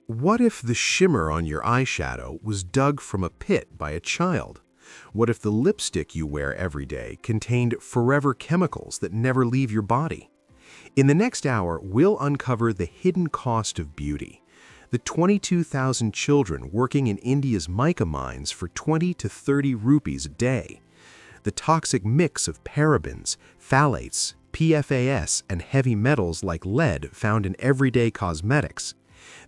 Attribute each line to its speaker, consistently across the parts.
Speaker 1: What if the shimmer on your eyeshadow was dug from a pit by a child? What if the lipstick you wear every day contained forever chemicals that never leave your body? In the next hour, we'll uncover the hidden cost of beauty. The 22,000 children working in India's mica mines for 20 to 30 rupees a day. The toxic mix of parabens, phthalates, PFAS, and heavy metals like lead found in everyday cosmetics.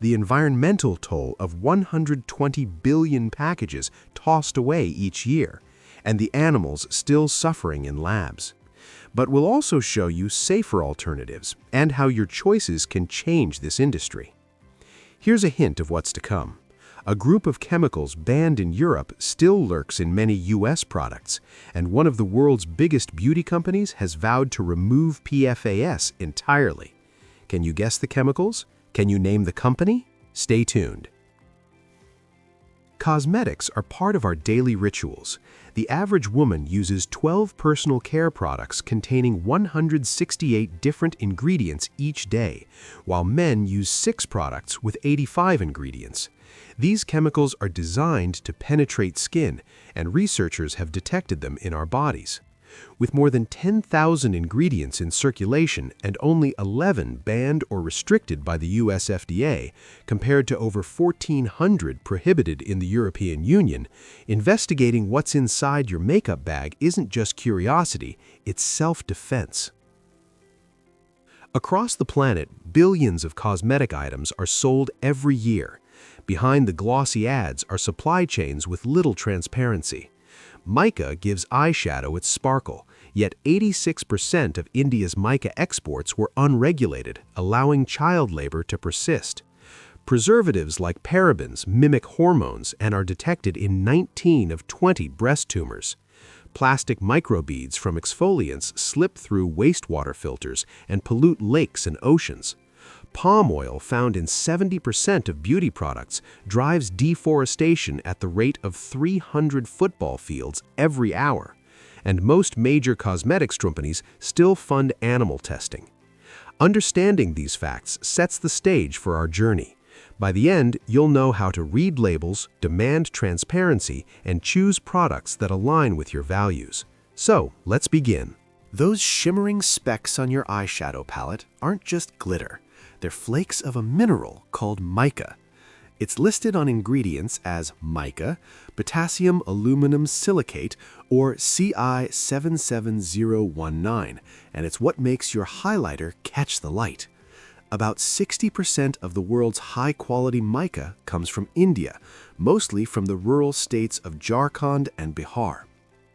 Speaker 1: The environmental toll of 120 billion packages tossed away each year, and the animals still suffering in labs. But we'll also show you safer alternatives and how your choices can change this industry. Here's a hint of what's to come. A group of chemicals banned in Europe still lurks in many US products, and one of the world's biggest beauty companies has vowed to remove PFAS entirely. Can you guess the chemicals? Can you name the company? Stay tuned. Cosmetics are part of our daily rituals. The average woman uses 12 personal care products containing 168 different ingredients each day, while men use 6 products with 85 ingredients. These chemicals are designed to penetrate skin, and researchers have detected them in our bodies. With more than 10,000 ingredients in circulation and only 11 banned or restricted by the US FDA, compared to over 1,400 prohibited in the European Union, investigating what's inside your makeup bag isn't just curiosity, it's self-defense. Across the planet, billions of cosmetic items are sold every year. Behind the glossy ads are supply chains with little transparency. Mica gives eyeshadow its sparkle, yet 86% of India's mica exports were unregulated, allowing child labor to persist. Preservatives like parabens mimic hormones and are detected in 19 of 20 breast tumors. Plastic microbeads from exfoliants slip through wastewater filters and pollute lakes and oceans. Palm oil, found in 70% of beauty products, drives deforestation at the rate of 300 football fields every hour. And most major cosmetics companies still fund animal testing. Understanding these facts sets the stage for our journey. By the end, you'll know how to read labels, demand transparency, and choose products that align with your values. So, let's begin. Those shimmering specks on your eyeshadow palette aren't just glitter. They're flakes of a mineral called mica. It's listed on ingredients as mica, potassium aluminum silicate, or CI77019, and it's what makes your highlighter catch the light. About 60% of the world's high-quality mica comes from India, mostly from the rural states of Jharkhand and Bihar.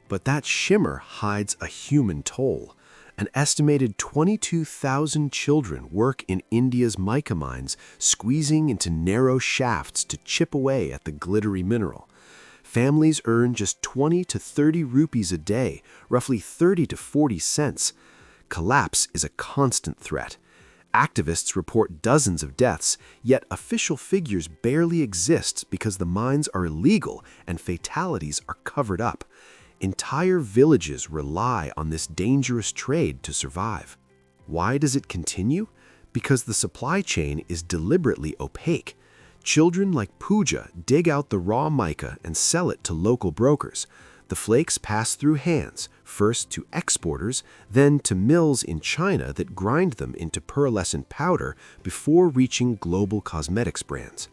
Speaker 1: But that shimmer hides a human toll. An estimated 22,000 children work in India's mica mines, squeezing into narrow shafts to chip away at the glittery mineral. Families earn just 20 to 30 rupees a day, roughly 30 to 40 cents. Collapse is a constant threat. Activists report dozens of deaths, yet official figures barely exist because the mines are illegal and fatalities are covered up. Entire villages rely on this dangerous trade to survive. Why does it continue? Because the supply chain is deliberately opaque. Children like Pooja dig out the raw mica and sell it to local brokers. The flakes pass through hands, first to exporters, then to mills in China that grind them into pearlescent powder before reaching global cosmetics brands.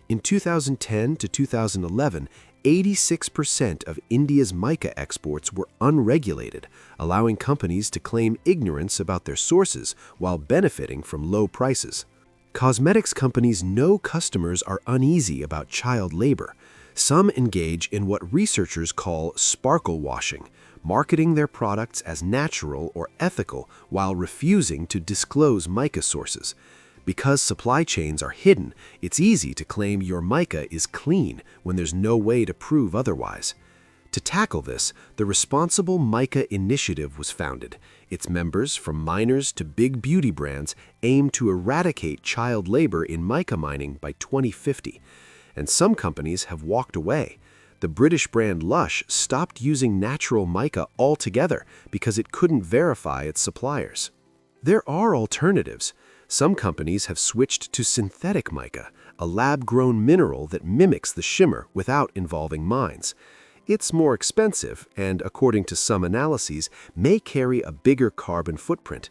Speaker 1: In 2010 to 2011, 86% of India's mica exports were unregulated, allowing companies to claim ignorance about their sources while benefiting from low prices. Cosmetics companies know customers are uneasy about child labor. Some engage in what researchers call sparkle washing, marketing their products as natural or ethical while refusing to disclose mica sources. Because supply chains are hidden, it's easy to claim your mica is clean when there's no way to prove otherwise. To tackle this, the Responsible Mica Initiative was founded. Its members, from miners to big beauty brands, aim to eradicate child labor in mica mining by 2050. And some companies have walked away. The British brand Lush stopped using natural mica altogether because it couldn't verify its suppliers. There are alternatives. Some companies have switched to synthetic mica, a lab-grown mineral that mimics the shimmer without involving mines. It's more expensive and, according to some analyses, may carry a bigger carbon footprint.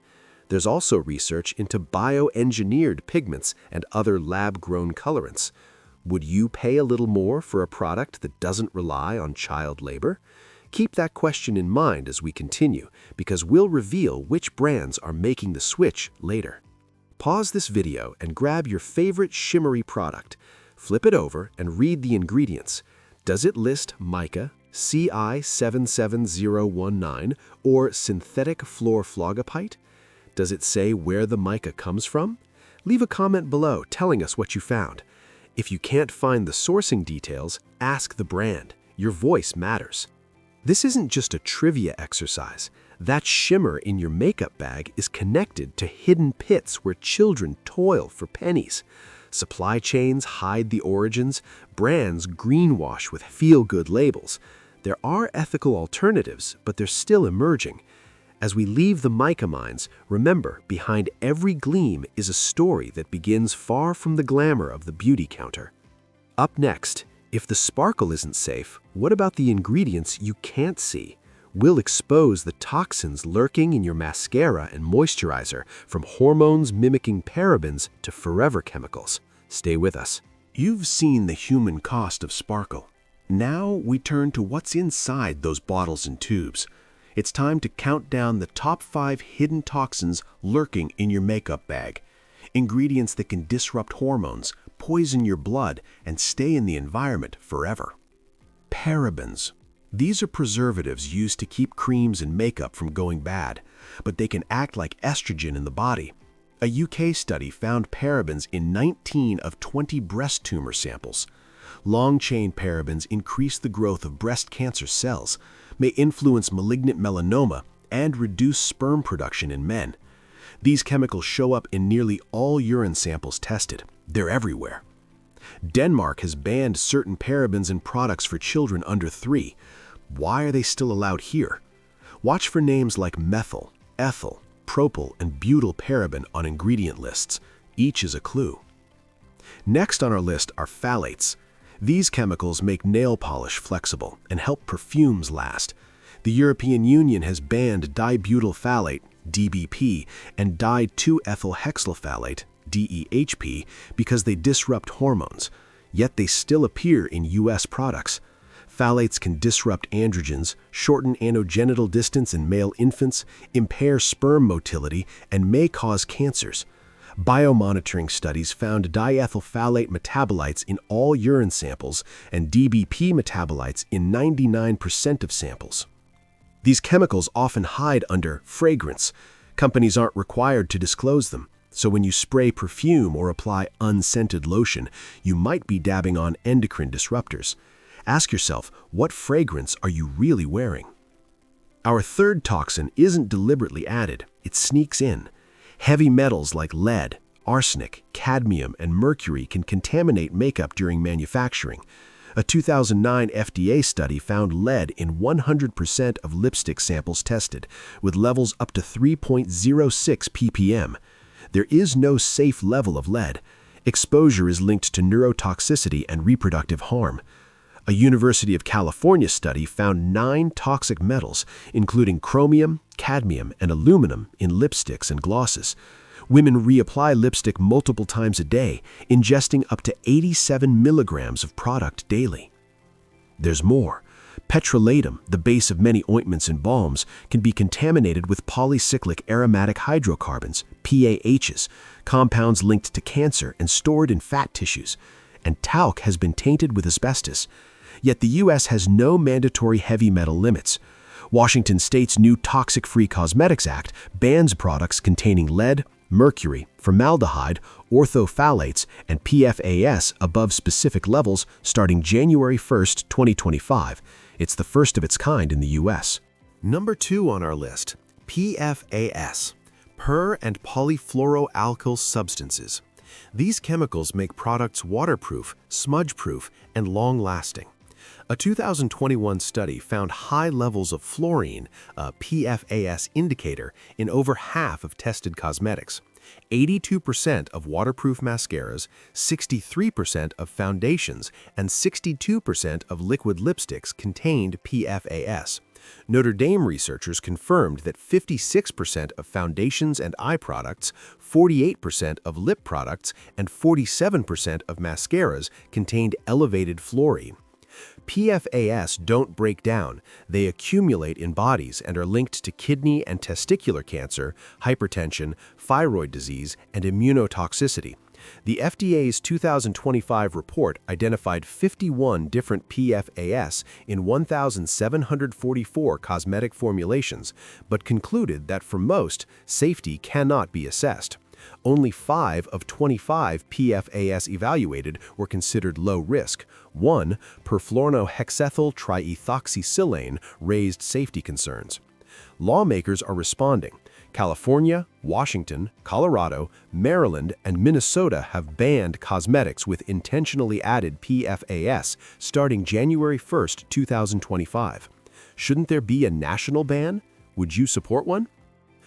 Speaker 1: There's also research into bioengineered pigments and other lab-grown colorants. Would you pay a little more for a product that doesn't rely on child labor? Keep that question in mind as we continue, because we'll reveal which brands are making the switch later. Pause this video and grab your favorite shimmery product. Flip it over and read the ingredients. Does it list mica, CI77019, or synthetic fluorphlogapite? Does it say where the mica comes from? Leave a comment below telling us what you found. If you can't find the sourcing details, ask the brand. Your voice matters. This isn't just a trivia exercise. That shimmer in your makeup bag is connected to hidden pits where children toil for pennies. Supply chains hide the origins, brands greenwash with feel-good labels. There are ethical alternatives, but they're still emerging. As we leave the mica mines, remember, behind every gleam is a story that begins far from the glamour of the beauty counter. Up next, if the sparkle isn't safe, what about the ingredients you can't see? We'll expose the toxins lurking in your mascara and moisturizer, from hormones mimicking parabens to forever chemicals. Stay with us. You've seen the human cost of sparkle. Now we turn to what's inside those bottles and tubes. It's time to count down the top 5 hidden toxins lurking in your makeup bag. Ingredients that can disrupt hormones, poison your blood, and stay in the environment forever. Parabens. These are preservatives used to keep creams and makeup from going bad, but they can act like estrogen in the body. A UK study found parabens in 19 of 20 breast tumor samples. Long-chain parabens increase the growth of breast cancer cells, may influence malignant melanoma, and reduce sperm production in men. These chemicals show up in nearly all urine samples tested. They're everywhere. Denmark has banned certain parabens in products for children under 3. Why are they still allowed here? Watch for names like methyl, ethyl, propyl, and butyl paraben on ingredient lists. Each is a clue. Next on our list are phthalates. These chemicals make nail polish flexible and help perfumes last. The European Union has banned dibutyl phthalate, DBP, and di-2-ethylhexylphthalate, DEHP, because they disrupt hormones, yet they still appear in U.S. products. Phthalates can disrupt androgens, shorten anogenital distance in male infants, impair sperm motility, and may cause cancers. Biomonitoring studies found diethylphthalate metabolites in all urine samples and DBP metabolites in 99% of samples. These chemicals often hide under fragrance. Companies aren't required to disclose them, so when you spray perfume or apply unscented lotion, you might be dabbing on endocrine disruptors. Ask yourself, what fragrance are you really wearing? Our third toxin isn't deliberately added, it sneaks in. Heavy metals like lead, arsenic, cadmium, and mercury can contaminate makeup during manufacturing. A 2009 FDA study found lead in 100% of lipstick samples tested, with levels up to 3.06 ppm. There is no safe level of lead. Exposure is linked to neurotoxicity and reproductive harm. A University of California study found 9 toxic metals, including chromium, cadmium, and aluminum, in lipsticks and glosses. Women reapply lipstick multiple times a day, ingesting up to 87 milligrams of product daily. There's more. Petrolatum, the base of many ointments and balms, can be contaminated with polycyclic aromatic hydrocarbons, PAHs, compounds linked to cancer and stored in fat tissues. And talc has been tainted with asbestos. Yet the U.S. has no mandatory heavy metal limits. Washington State's new Toxic-Free Cosmetics Act bans products containing lead, mercury, formaldehyde, orthophthalates, and PFAS above specific levels starting January 1, 2025. It's the first of its kind in the U.S. Number 2 on our list, PFAS, per- and polyfluoroalkyl substances. These chemicals make products waterproof, smudge-proof, and long-lasting. A 2021 study found high levels of fluorine, a PFAS indicator, in over half of tested cosmetics. 82% of waterproof mascaras, 63% of foundations, and 62% of liquid lipsticks contained PFAS. Notre Dame researchers confirmed that 56% of foundations and eye products, 48% of lip products, and 47% of mascaras contained elevated fluorine. PFAS don't break down. They accumulate in bodies and are linked to kidney and testicular cancer, hypertension, thyroid disease, and immunotoxicity. The FDA's 2025 report identified 51 different PFAS in 1,744 cosmetic formulations, but concluded that for most, safety cannot be assessed. Only 5 of 25 PFAS evaluated were considered low risk. 1, perfluorohexethyl triethoxysilane, raised safety concerns. Lawmakers are responding. California, Washington, Colorado, Maryland, and Minnesota have banned cosmetics with intentionally added PFAS starting January 1, 2025. Shouldn't there be a national ban? Would you support one?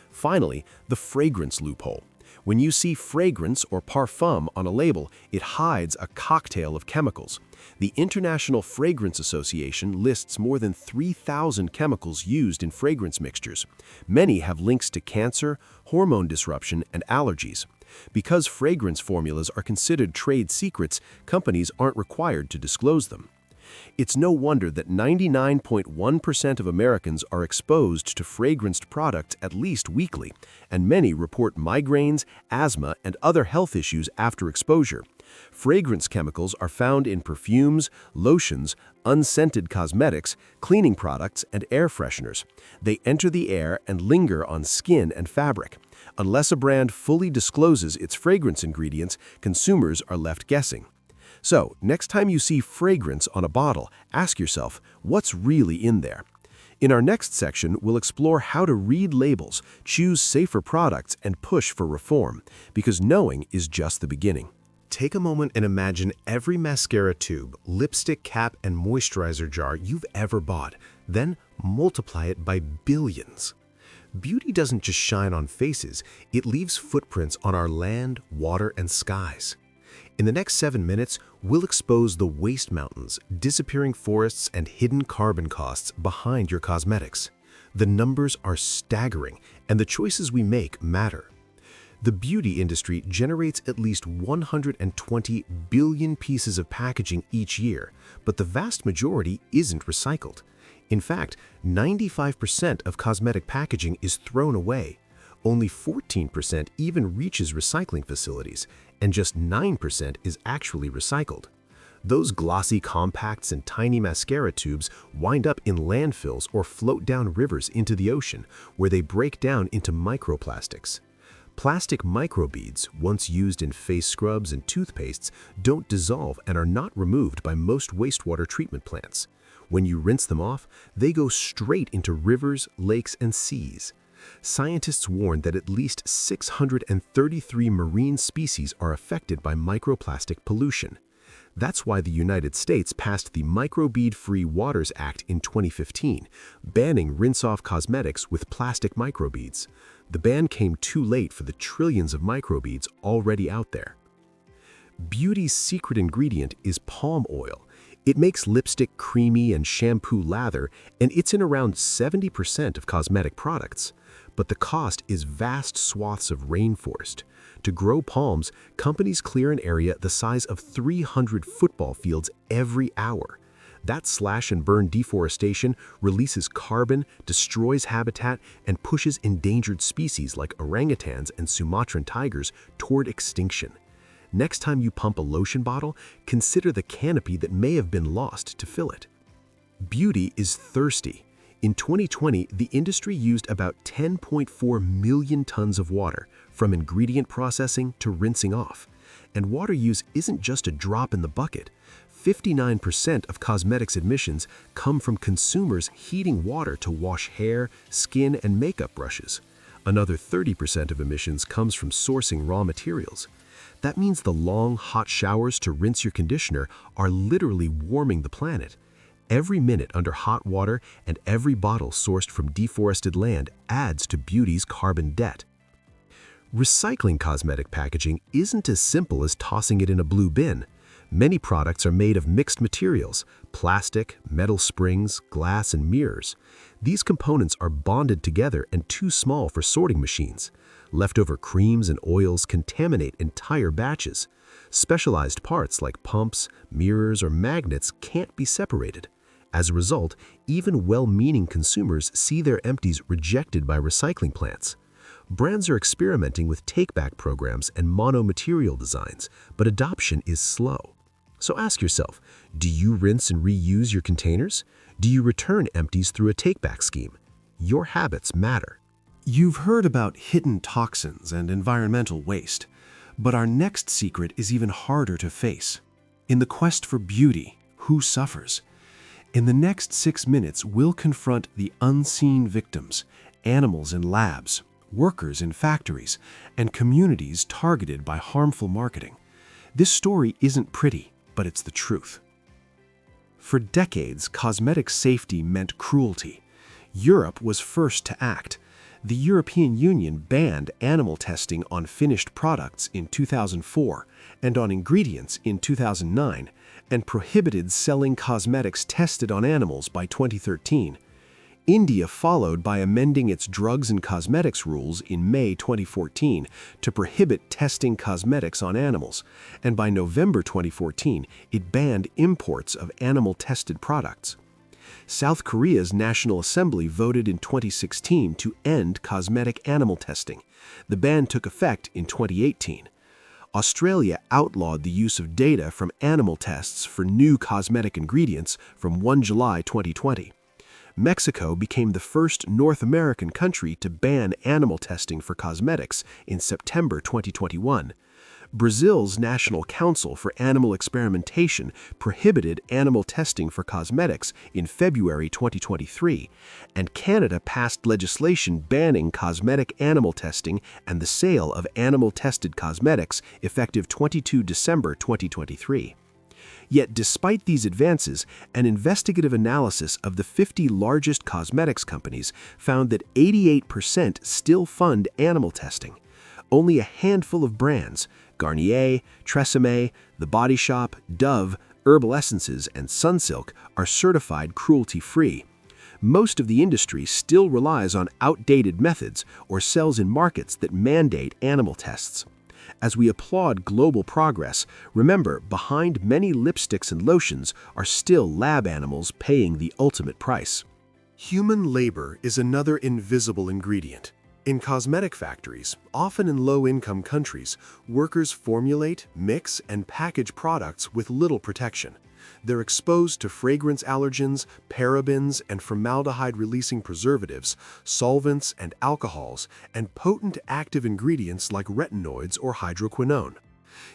Speaker 1: Finally, the fragrance loophole. When you see fragrance or parfum on a label, it hides a cocktail of chemicals. The International Fragrance Association lists more than 3,000 chemicals used in fragrance mixtures. Many have links to cancer, hormone disruption, and allergies. Because fragrance formulas are considered trade secrets, companies aren't required to disclose them. It's no wonder that 99.1% of Americans are exposed to fragranced products at least weekly, and many report migraines, asthma, and other health issues after exposure. Fragrance chemicals are found in perfumes, lotions, unscented cosmetics, cleaning products, and air fresheners. They enter the air and linger on skin and fabric. Unless a brand fully discloses its fragrance ingredients, consumers are left guessing. So, next time you see fragrance on a bottle, ask yourself, what's really in there? In our next section, we'll explore how to read labels, choose safer products, and push for reform, because knowing is just the beginning. Take a moment and imagine every mascara tube, lipstick cap, and moisturizer jar you've ever bought, then multiply it by billions. Beauty doesn't just shine on faces, it leaves footprints on our land, water, and skies. In the next 7 minutes, we'll expose the waste mountains, disappearing forests, and hidden carbon costs behind your cosmetics. The numbers are staggering, and the choices we make matter. The beauty industry generates at least 120 billion pieces of packaging each year, but the vast majority isn't recycled. In fact, 95% of cosmetic packaging is thrown away. Only 14% even reaches recycling facilities, and just 9% is actually recycled. Those glossy compacts and tiny mascara tubes wind up in landfills or float down rivers into the ocean, where they break down into microplastics. Plastic microbeads, once used in face scrubs and toothpastes, don't dissolve and are not removed by most wastewater treatment plants. When you rinse them off, they go straight into rivers, lakes, and seas. Scientists warn that at least 633 marine species are affected by microplastic pollution. That's why the United States passed the Microbead-Free Waters Act in 2015, banning rinse-off cosmetics with plastic microbeads. The ban came too late for the trillions of microbeads already out there. Beauty's secret ingredient is palm oil. It makes lipstick creamy and shampoo lather, and it's in around 70% of cosmetic products. But the cost is vast swaths of rainforest. To grow palms, companies clear an area the size of 300 football fields every hour. That slash-and-burn deforestation releases carbon, destroys habitat, and pushes endangered species like orangutans and Sumatran tigers toward extinction. Next time you pump a lotion bottle, consider the canopy that may have been lost to fill it. Beauty is thirsty. In 2020, the industry used about 10.4 million tons of water, from ingredient processing to rinsing off. And water use isn't just a drop in the bucket. 59% of cosmetics emissions come from consumers heating water to wash hair, skin, and makeup brushes. Another 30% of emissions comes from sourcing raw materials. That means the long, hot showers to rinse your conditioner are literally warming the planet. Every minute under hot water and every bottle sourced from deforested land adds to beauty's carbon debt. Recycling cosmetic packaging isn't as simple as tossing it in a blue bin. Many products are made of mixed materials: plastic, metal springs, glass, and mirrors. These components are bonded together and too small for sorting machines. Leftover creams and oils contaminate entire batches. Specialized parts like pumps, mirrors, or magnets can't be separated. As a result, even well-meaning consumers see their empties rejected by recycling plants. Brands are experimenting with take-back programs and mono-material designs, but adoption is slow. So ask yourself, do you rinse and reuse your containers? Do you return empties through a take-back scheme? Your habits matter. You've heard about hidden toxins and environmental waste, but our next secret is even harder to face. In the quest for beauty, who suffers? In the next 6 minutes, we'll confront the unseen victims: animals in labs, workers in factories, and communities targeted by harmful marketing. This story isn't pretty, but it's the truth. For decades, cosmetic safety meant cruelty. Europe was first to act. The European Union banned animal testing on finished products in 2004 and on ingredients in 2009, and prohibited selling cosmetics tested on animals by 2013. India followed by amending its drugs and cosmetics rules in May 2014 to prohibit testing cosmetics on animals, and by November 2014, it banned imports of animal-tested products. South Korea's National Assembly voted in 2016 to end cosmetic animal testing. The ban took effect in 2018. Australia outlawed the use of data from animal tests for new cosmetic ingredients from 1 July 2020. Mexico became the first North American country to ban animal testing for cosmetics in September 2021. Brazil's National Council for Animal Experimentation prohibited animal testing for cosmetics in February 2023, and Canada passed legislation banning cosmetic animal testing and the sale of animal-tested cosmetics effective 22 December 2023. Yet despite these advances, an investigative analysis of the 50 largest cosmetics companies found that 88% still fund animal testing. Only a handful of brands, Garnier, Tresemme, The Body Shop, Dove, Herbal Essences, and Sunsilk, are certified cruelty-free. Most of the industry still relies on outdated methods or sells in markets that mandate animal tests. As we applaud global progress, remember, behind many lipsticks and lotions are still lab animals paying the ultimate price. Human labor is another invisible ingredient. In cosmetic factories, often in low-income countries, workers formulate, mix, and package products with little protection. They're exposed to fragrance allergens, parabens, and formaldehyde-releasing preservatives, solvents and alcohols, and potent active ingredients like retinoids or hydroquinone.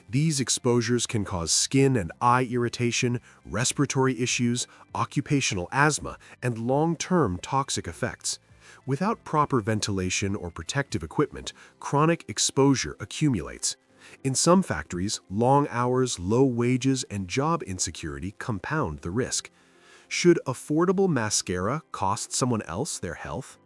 Speaker 1: These exposures can cause skin and eye irritation, respiratory issues, occupational asthma, and long-term toxic effects. Without proper ventilation or protective equipment, chronic exposure accumulates. In some factories, long hours, low wages, and job insecurity compound the risk. Should affordable mascara cost someone else their health?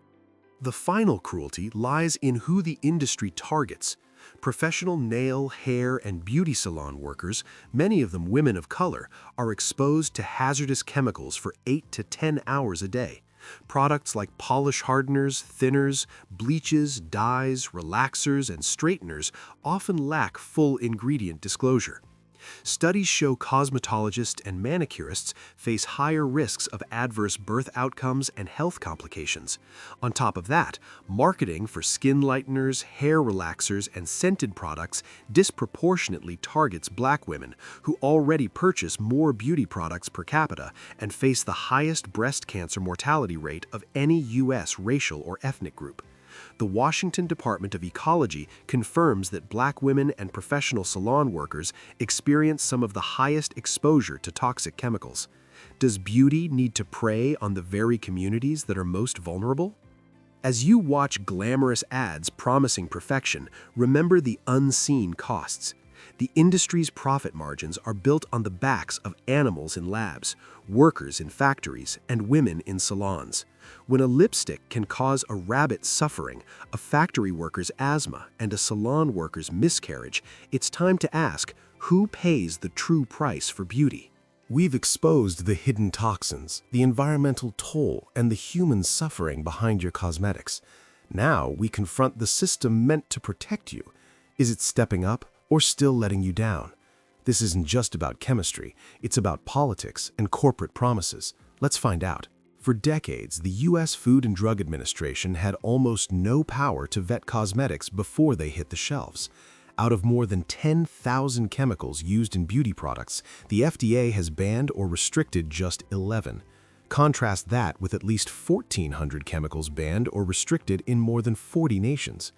Speaker 1: The final cruelty lies in who the industry targets. Professional nail, hair, and beauty salon workers, many of them women of color, are exposed to hazardous chemicals for 8 to 10 hours a day. Products like polish hardeners, thinners, bleaches, dyes, relaxers, and straighteners often lack full ingredient disclosure. Studies show cosmetologists and manicurists face higher risks of adverse birth outcomes and health complications. On top of that, marketing for skin lighteners, hair relaxers, and scented products disproportionately targets Black women, who already purchase more beauty products per capita and face the highest breast cancer mortality rate of any U.S. racial or ethnic group. The Washington Department of Ecology confirms that Black women and professional salon workers experience some of the highest exposure to toxic chemicals. Does beauty need to prey on the very communities that are most vulnerable? As you watch glamorous ads promising perfection, remember the unseen costs. The industry's profit margins are built on the backs of animals in labs, workers in factories, and women in salons. When a lipstick can cause a rabbit's suffering, a factory worker's asthma, and a salon worker's miscarriage, it's time to ask, who pays the true price for beauty? We've exposed the hidden toxins, the environmental toll, and the human suffering behind your cosmetics. Now we confront the system meant to protect you. Is it stepping up or still letting you down? This isn't just about chemistry, it's about politics and corporate promises. Let's find out. For decades, the U.S. Food and Drug Administration had almost no power to vet cosmetics before they hit the shelves. Out of more than 10,000 chemicals used in beauty products, the FDA has banned or restricted just 11. Contrast that with at least 1,400 chemicals banned or restricted in more than 40 nations.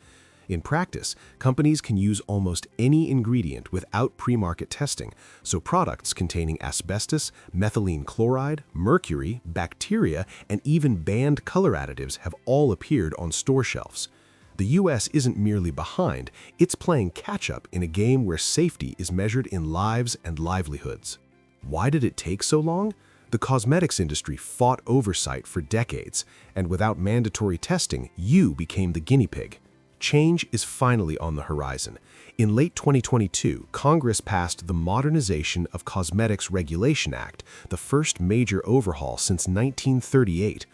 Speaker 1: In practice, companies can use almost any ingredient without pre-market testing, so products containing asbestos, methylene chloride, mercury, bacteria, and even banned color additives have all appeared on store shelves. The U.S. isn't merely behind, it's playing catch-up in a game where safety is measured in lives and livelihoods. Why did it take so long? The cosmetics industry fought oversight for decades, and without mandatory testing, you became the guinea pig. Change is finally on the horizon. In late 2022, Congress passed the Modernization of Cosmetics Regulation Act, the first major overhaul since 1938.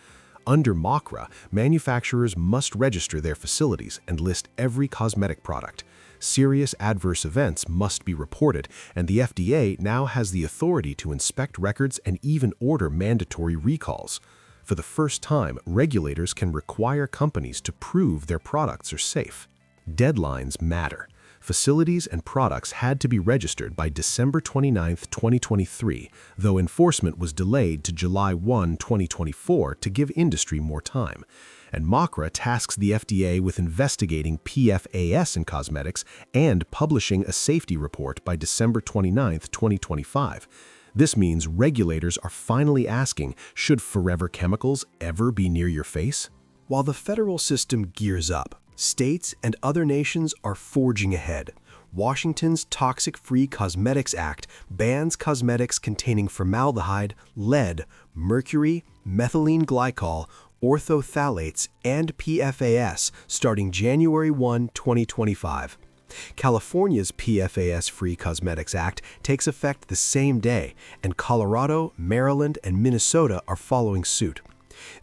Speaker 1: Under MACRA, manufacturers must register their facilities and list every cosmetic product. Serious adverse events must be reported, and the FDA now has the authority to inspect records and even order mandatory recalls. For the first time, regulators can require companies to prove their products are safe. Deadlines matter. Facilities and products had to be registered by December 29, 2023, though enforcement was delayed to July 1, 2024 to give industry more time. And MACRA tasks the FDA with investigating PFAS in cosmetics and publishing a safety report by December 29, 2025. This means regulators are finally asking, should forever chemicals ever be near your face? While the federal system gears up, states and other nations are forging ahead. Washington's Toxic-Free Cosmetics Act bans cosmetics containing formaldehyde, lead, mercury, methylene glycol, orthophthalates, and PFAS starting January 1, 2025. California's PFAS-Free Cosmetics Act takes effect the same day, and Colorado, Maryland, and Minnesota are following suit.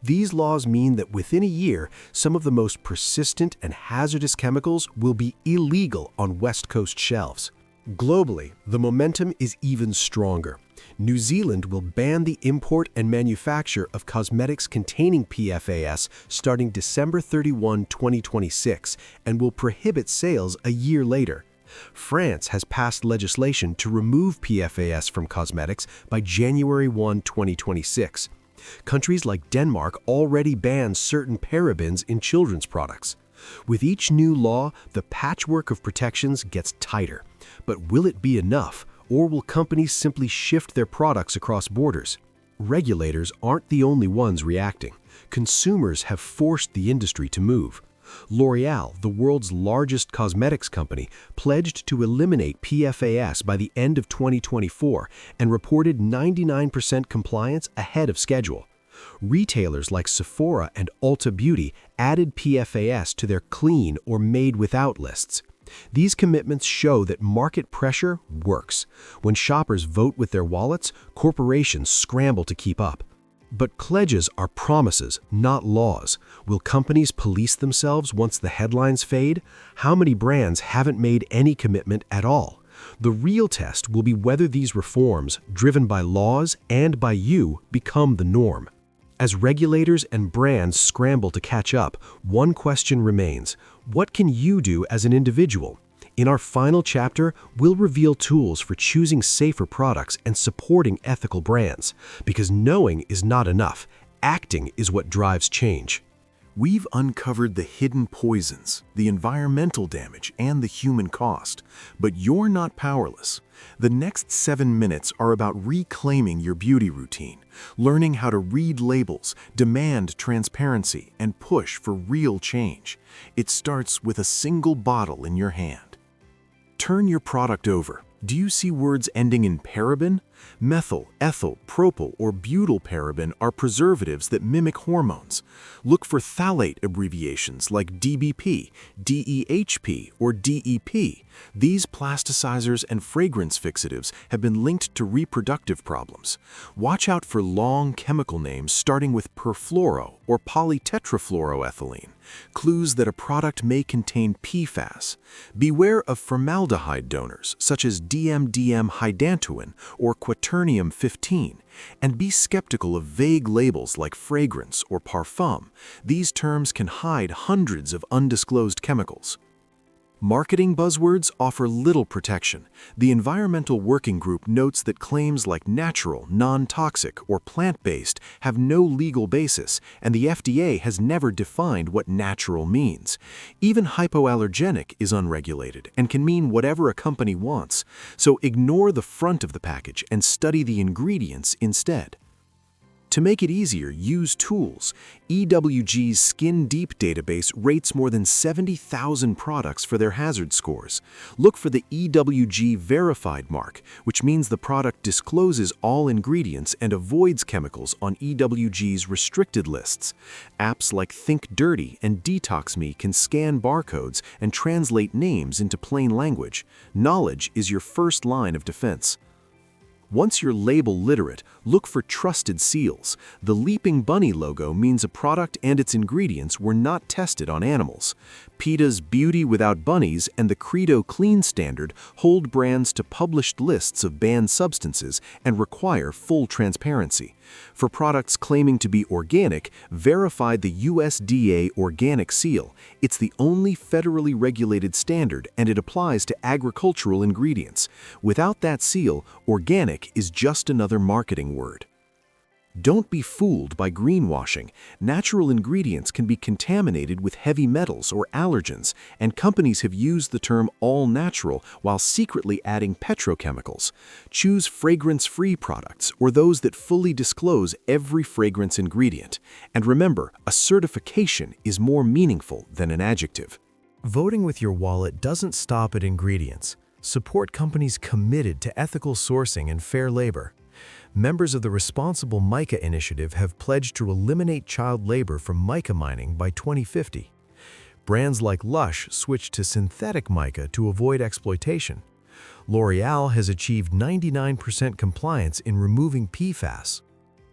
Speaker 1: These laws mean that within a year, some of the most persistent and hazardous chemicals will be illegal on West Coast shelves. Globally, the momentum is even stronger. New Zealand will ban the import and manufacture of cosmetics containing PFAS starting December 31, 2026, and will prohibit sales a year later. France has passed legislation to remove PFAS from cosmetics by January 1, 2026. Countries like Denmark already ban certain parabens in children's products. With each new law, the patchwork of protections gets tighter. But will it be enough, or will companies simply shift their products across borders? Regulators aren't the only ones reacting. Consumers have forced the industry to move. L'Oreal, the world's largest cosmetics company, pledged to eliminate PFAS by the end of 2024 and reported 99% compliance ahead of schedule. Retailers like Sephora and Ulta Beauty added PFAS to their clean or made without lists. These commitments show that market pressure works. When shoppers vote with their wallets, corporations scramble to keep up. But pledges are promises, not laws. Will companies police themselves once the headlines fade? How many brands haven't made any commitment at all? The real test will be whether these reforms, driven by laws and by you, become the norm. As regulators and brands scramble to catch up, one question remains: what can you do as an individual? In our final chapter, we'll reveal tools for choosing safer products and supporting ethical brands. Because knowing is not enough. Acting is what drives change. We've uncovered the hidden poisons, the environmental damage, and the human cost. But you're not powerless. The next 7 minutes are about reclaiming your beauty routine, learning how to read labels, demand transparency, and push for real change. It starts with a single bottle in your hand. Turn your product over. Do you see words ending in paraben? Methyl, ethyl, propyl, or butyl paraben are preservatives that mimic hormones. Look for phthalate abbreviations like DBP, DEHP, or DEP. These plasticizers and fragrance fixatives have been linked to reproductive problems. Watch out for long chemical names starting with perfluoro or polytetrafluoroethylene, clues that a product may contain PFAS. Beware of formaldehyde donors, such as DMDM-hydantoin or quaternium-15, and be skeptical of vague labels like fragrance or parfum. These terms can hide hundreds of undisclosed chemicals. Marketing buzzwords offer little protection. The Environmental Working Group notes that claims like natural, non-toxic, or plant-based have no legal basis, and the FDA has never defined what natural means. Even hypoallergenic is unregulated and can mean whatever a company wants, so ignore the front of the package and study the ingredients instead. To make it easier, use tools. EWG's Skin Deep database rates more than 70,000 products for their hazard scores. Look for the EWG Verified mark, which means the product discloses all ingredients and avoids chemicals on EWG's restricted lists. Apps like Think Dirty and Detox Me can scan barcodes and translate names into plain language. Knowledge is your first line of defense. Once you're label literate, look for trusted seals. The Leaping Bunny logo means a product and its ingredients were not tested on animals. PETA's Beauty Without Bunnies and the Credo Clean standard hold brands to published lists of banned substances and require full transparency. For products claiming to be organic, verify the USDA Organic Seal. It's the only federally regulated standard, and it applies to agricultural ingredients. Without that seal, organic is just another marketing word. Don't be fooled by greenwashing. Natural ingredients can be contaminated with heavy metals or allergens, and companies have used the term all natural while secretly adding petrochemicals. Choose fragrance-free products or those that fully disclose every fragrance ingredient. And remember, a certification is more meaningful than an adjective. Voting with your wallet doesn't stop at ingredients. Support companies committed to ethical sourcing and fair labor. Members of the Responsible Mica Initiative have pledged to eliminate child labor from mica mining by 2050. Brands like Lush switched to synthetic mica to avoid exploitation. L'Oreal has achieved 99% compliance in removing PFAS.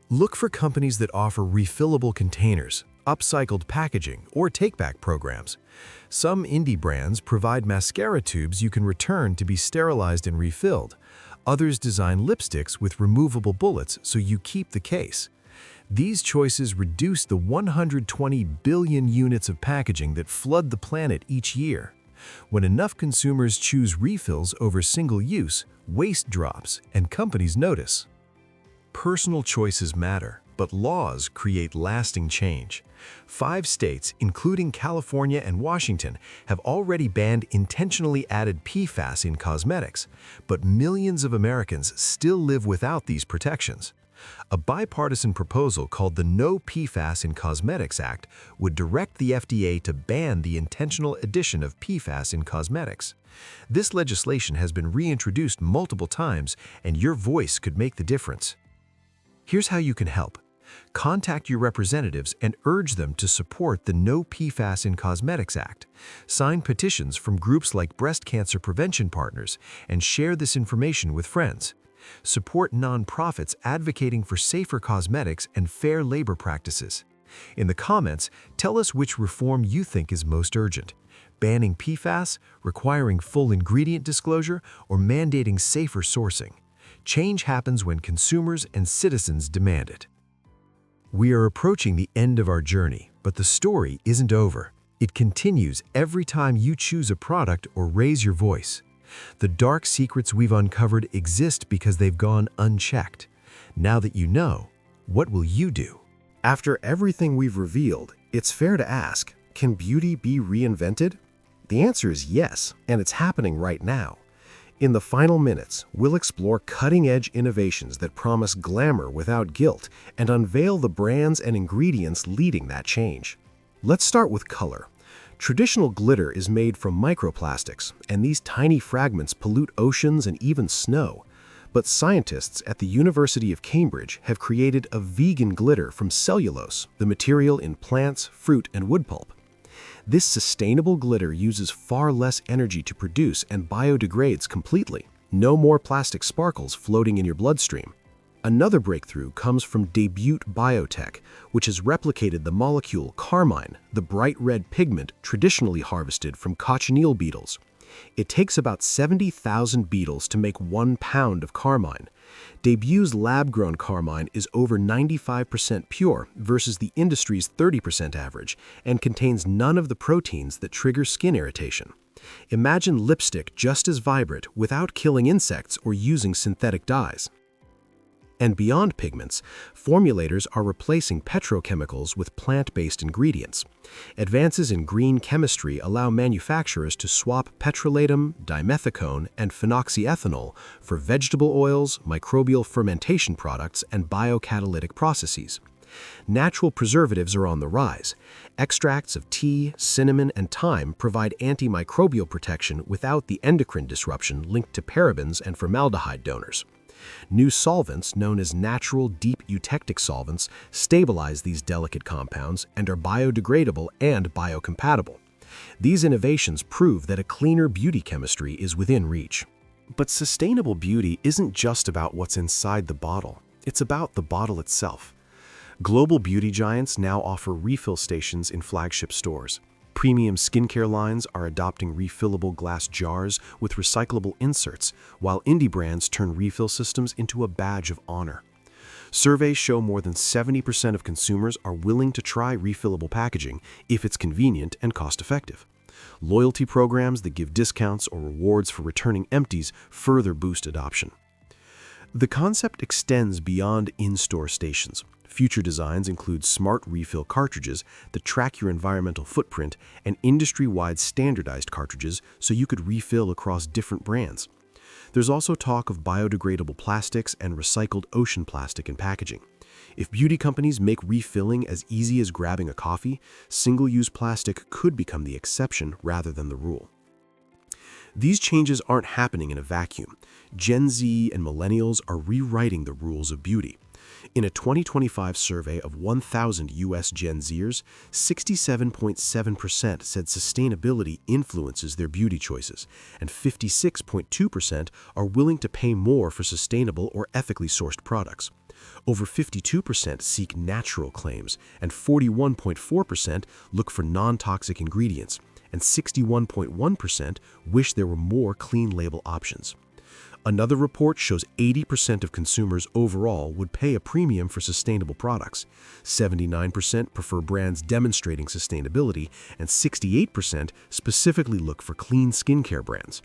Speaker 1: Look for companies that offer refillable containers, upcycled packaging, or take-back programs. Some indie brands provide mascara tubes you can return to be sterilized and refilled. Others design lipsticks with removable bullets so you keep the case. These choices reduce the 120 billion units of packaging that flood the planet each year. When enough consumers choose refills over single use, waste drops and companies notice. Personal choices matter, but laws create lasting change. 5 states, including California and Washington, have already banned intentionally added PFAS in cosmetics, but millions of Americans still live without these protections. A bipartisan proposal called the No PFAS in Cosmetics Act would direct the FDA to ban the intentional addition of PFAS in cosmetics. This legislation has been reintroduced multiple times, and your voice could make the difference. Here's how you can help. Contact your representatives and urge them to support the No PFAS in Cosmetics Act. Sign petitions from groups like Breast Cancer Prevention Partners and share this information with friends. Support nonprofits advocating for safer cosmetics and fair labor practices. In the comments, tell us which reform you think is most urgent: banning PFAS, requiring full ingredient disclosure, or mandating safer sourcing. Change happens when consumers and citizens demand it. We are approaching the end of our journey, but the story isn't over. It continues every time you choose a product or raise your voice. The dark secrets we've uncovered exist because they've gone unchecked. Now that you know, what will you do? After everything we've revealed, it's fair to ask, can beauty be reinvented? The answer is yes, and it's happening right now. In the final minutes, we'll explore cutting-edge innovations that promise glamour without guilt and unveil the brands and ingredients leading that change. Let's start with color. Traditional glitter is made from microplastics, and these tiny fragments pollute oceans and even snow. But scientists at the University of Cambridge have created a vegan glitter from cellulose, the material in plants, fruit, and wood pulp. This sustainable glitter uses far less energy to produce and biodegrades completely. No more plastic sparkles floating in your bloodstream. Another breakthrough comes from Debut Biotech, which has replicated the molecule carmine, the bright red pigment traditionally harvested from cochineal beetles. It takes about 70,000 beetles to make 1 pound of carmine. Debut's lab-grown carmine is over 95% pure versus the industry's 30% average and contains none of the proteins that trigger skin irritation. Imagine lipstick just as vibrant without killing insects or using synthetic dyes. And beyond pigments, formulators are replacing petrochemicals with plant-based ingredients. Advances in green chemistry allow manufacturers to swap petrolatum, dimethicone, and phenoxyethanol for vegetable oils, microbial fermentation products, and biocatalytic processes. Natural preservatives are on the rise. Extracts of tea, cinnamon, and thyme provide antimicrobial protection without the endocrine disruption linked to parabens and formaldehyde donors. New solvents, known as natural deep eutectic solvents, stabilize these delicate compounds and are biodegradable and biocompatible. These innovations prove that a cleaner beauty chemistry is within reach. But sustainable beauty isn't just about what's inside the bottle. It's about the bottle itself. Global beauty giants now offer refill stations in flagship stores. Premium skincare lines are adopting refillable glass jars with recyclable inserts, while indie brands turn refill systems into a badge of honor. Surveys show more than 70% of consumers are willing to try refillable packaging if it's convenient and cost-effective. Loyalty programs that give discounts or rewards for returning empties further boost adoption. The concept extends beyond in-store stations. Future designs include smart refill cartridges that track your environmental footprint and industry-wide standardized cartridges so you could refill across different brands. There's also talk of biodegradable plastics and recycled ocean plastic in packaging. If beauty companies make refilling as easy as grabbing a coffee, single-use plastic could become the exception rather than the rule. These changes aren't happening in a vacuum. Gen Z and millennials are rewriting the rules of beauty. In a 2025 survey of 1,000 U.S. Gen Zers, 67.7% said sustainability influences their beauty choices, and 56.2% are willing to pay more for sustainable or ethically sourced products. Over 52% seek natural claims, and 41.4% look for non-toxic ingredients, and 61.1% wish there were more clean label options. Another report shows 80% of consumers overall would pay a premium for sustainable products. 79% prefer brands demonstrating sustainability, and 68% specifically look for clean skincare brands.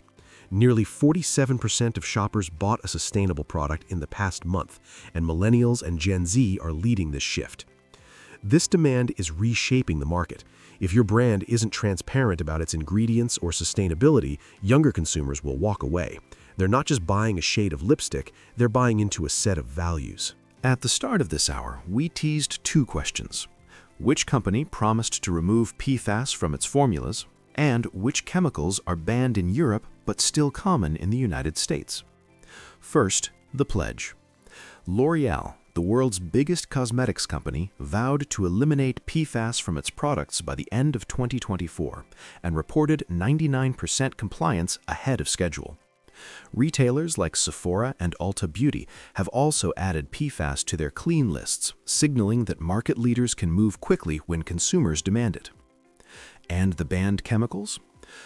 Speaker 1: Nearly 47% of shoppers bought a sustainable product in the past month, and millennials and Gen Z are leading this shift. This demand is reshaping the market. If your brand isn't transparent about its ingredients or sustainability, younger consumers will walk away. They're not just buying a shade of lipstick, they're buying into a set of values. At the start of this hour, we teased 2 questions. Which company promised to remove PFAS from its formulas, and which chemicals are banned in Europe but still common in the United States? First, the pledge. L'Oreal, the world's biggest cosmetics company, vowed to eliminate PFAS from its products by the end of 2024 and reported 99% compliance ahead of schedule. Retailers like Sephora and Ulta Beauty have also added PFAS to their clean lists, signaling that market leaders can move quickly when consumers demand it. And the banned chemicals?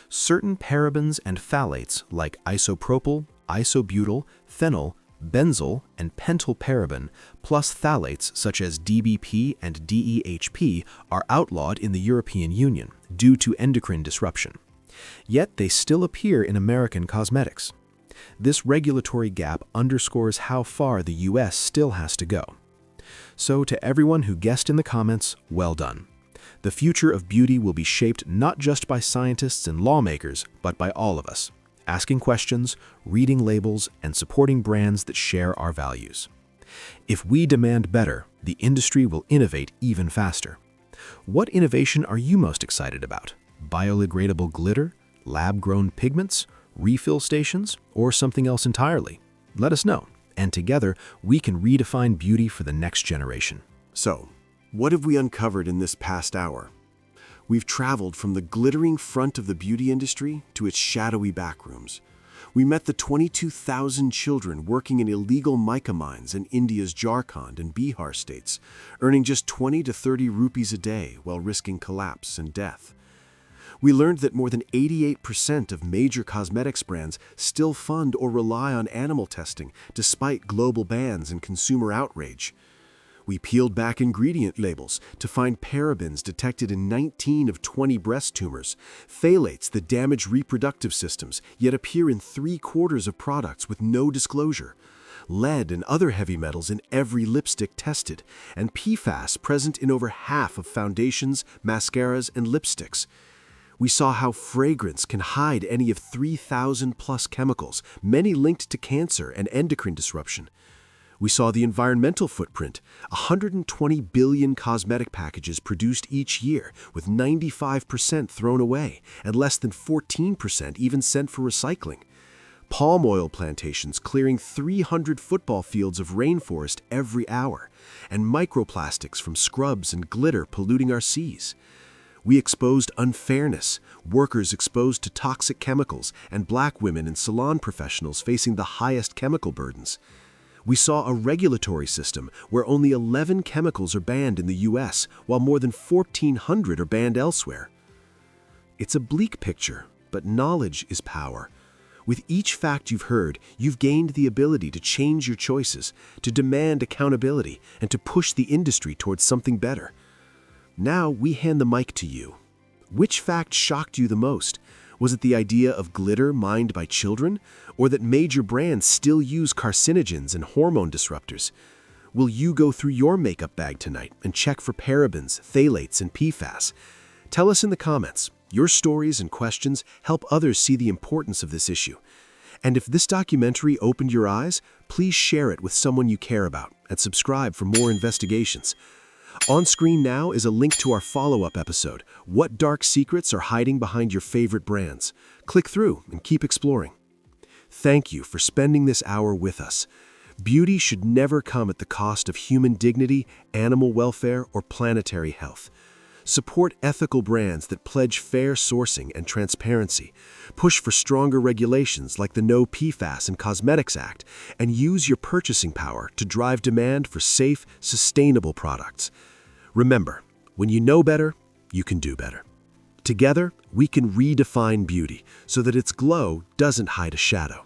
Speaker 1: Certain parabens and phthalates like isopropyl, isobutyl, phenyl, benzyl, and pentylparaben, plus phthalates such as DBP and DEHP are outlawed in the European Union due to endocrine disruption. Yet they still appear in American cosmetics. This regulatory gap underscores how far the US still has to go. So to everyone who guessed in the comments, well done. The future of beauty will be shaped not just by scientists and lawmakers, but by all of us, asking questions, reading labels, and supporting brands that share our values. If we demand better, the industry will innovate even faster. What innovation are you most excited about? Biodegradable glitter, lab-grown pigments, refill stations, or something else entirely? Let us know, and together we can redefine beauty for the next generation. So, what have we uncovered in this past hour? We've traveled from the glittering front of the beauty industry to its shadowy backrooms. We met the 22,000 children working in illegal mica mines in India's Jharkhand and Bihar states, earning just 20 to 30 rupees a day while risking collapse and death. We learned that more than 88% of major cosmetics brands still fund or rely on animal testing despite global bans and consumer outrage. We peeled back ingredient labels to find parabens detected in 19 of 20 breast tumors, phthalates that damage reproductive systems yet appear in 3/4 of products with no disclosure, lead and other heavy metals in every lipstick tested, and PFAS present in over half of foundations, mascaras, and lipsticks. We saw how fragrance can hide any of 3,000 plus chemicals, many linked to cancer and endocrine disruption. We saw the environmental footprint, 120 billion cosmetic packages produced each year, with 95% thrown away and less than 14% even sent for recycling. Palm oil plantations clearing 300 football fields of rainforest every hour, and microplastics from scrubs and glitter polluting our seas. We exposed unfairness, workers exposed to toxic chemicals, and black women and salon professionals facing the highest chemical burdens. We saw a regulatory system where only 11 chemicals are banned in the US, while more than 1,400 are banned elsewhere. It's a bleak picture, but knowledge is power. With each fact you've heard, you've gained the ability to change your choices, to demand accountability, and to push the industry towards something better. Now we hand the mic to you. Which fact shocked you the most? Was it the idea of glitter mined by children, or that major brands still use carcinogens and hormone disruptors? Will you go through your makeup bag tonight and check for parabens, phthalates, and PFAS? Tell us in the comments. Your stories and questions help others see the importance of this issue. And if this documentary opened your eyes, please share it with someone you care about and subscribe for more investigations. On screen now is a link to our follow-up episode, What Dark Secrets Are Hiding Behind Your Favorite Brands? Click through and keep exploring. Thank you for spending this hour with us. Beauty should never come at the cost of human dignity, animal welfare, or planetary health. Support ethical brands that pledge fair sourcing and transparency, push for stronger regulations like the No PFAS and Cosmetics Act, and use your purchasing power to drive demand for safe, sustainable products. Remember, when you know better, you can do better. Together, we can redefine beauty so that its glow doesn't hide a shadow.